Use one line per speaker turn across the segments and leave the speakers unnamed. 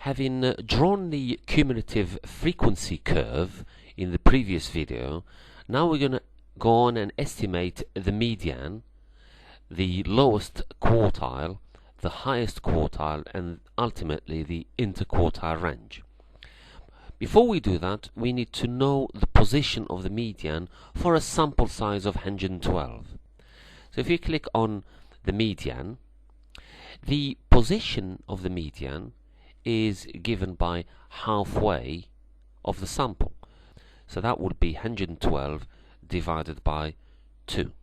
Having drawn the cumulative frequency curve in the previous video, now we're going to go on and estimate the median, the lowest quartile, the highest quartile, and ultimately the interquartile range. Before we do that, we need to know the position of the median for a sample size of 112. So if you click on the median, the position of the median is given by halfway of the sample. So that would be 112 divided by 2.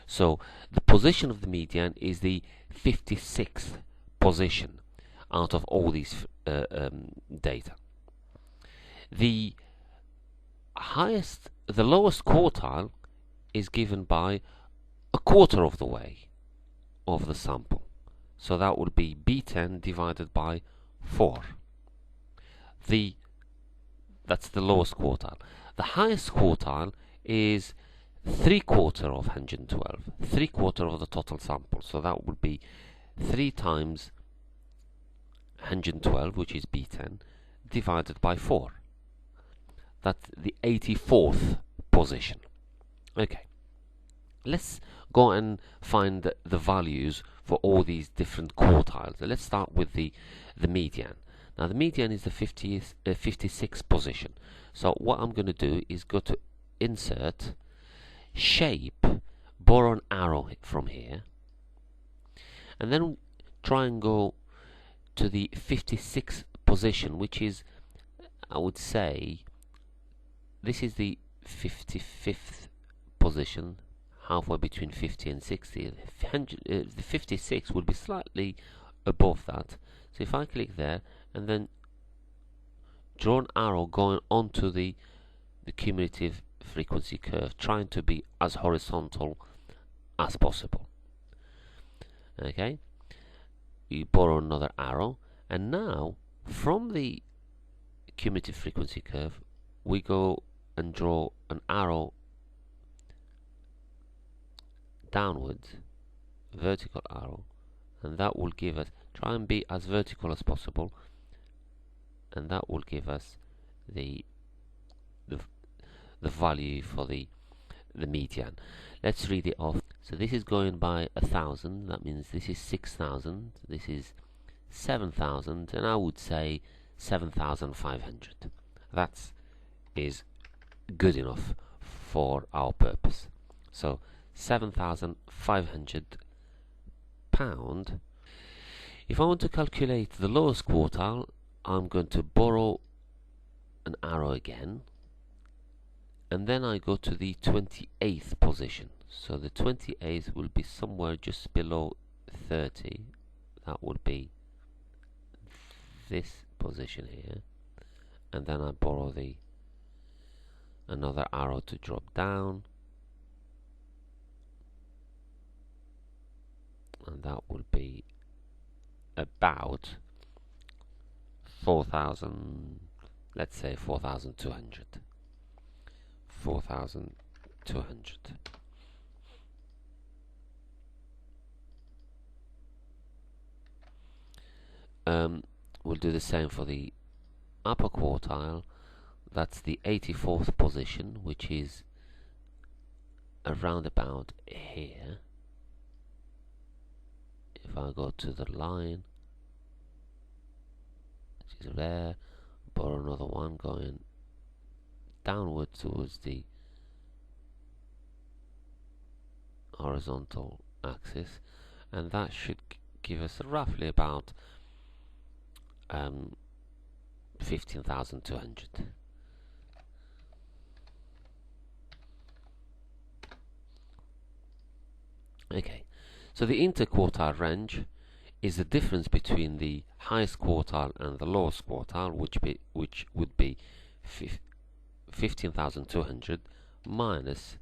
So the position of the median is the 56th position out of all these data. The lowest quartile is given by a quarter of the way of the sample. So that would be B10 divided by 4. That's the lowest quartile. The highest quartile is 3/4 of 112, 3/4 of the total sample. So that would be 3 times 112, which is B10, divided by 4. That's the 84th position. Okay, let's go and find the values for all these different quartiles. Let's start with the median. Now the median is the 56th position. So what I'm going to do is go to Insert, Shape, borrow an arrow from here, and then try and go to the 56th position, which is, I would say, this is the 55th position, halfway between 50 and 60. The 56 will be slightly above that. So if I click there and then draw an arrow going onto the cumulative frequency curve, trying to be as horizontal as possible. Okay, you borrow another arrow, and now from the cumulative frequency curve we go and draw an arrow downwards, vertical arrow, and that will give us, try and be as vertical as possible, and that will give us the value for the median. Let's read it off. So this is going by 1,000, that means this is 6,000, this is 7,000, and I would say 7,500. That is good enough for our purpose. So 7,500 pound. If I want to calculate the lowest quartile, I'm going to borrow an arrow again, and then I go to the 28th position. So the 28th will be somewhere just below 30. That would be this position here, and then I borrow another arrow to drop down, and that would be about 4,000, let's say 4,200. 4,200. We'll do the same for the upper quartile. That's the 84th position, which is around about here. If I go to the line, which is there, borrow another one going downward towards the horizontal axis, and that should give us roughly about 15,200. Okay, so the interquartile range is the difference between the highest quartile and the lowest quartile, which would be 15,200 minus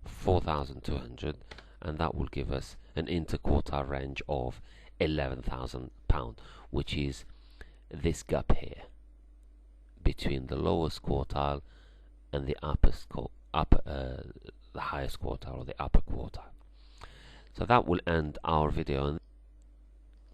4,200, and that will give us an interquartile range of 11,000 pound, which is this gap here between the lowest quartile and the highest quartile, or the upper quartile. So that will end our video.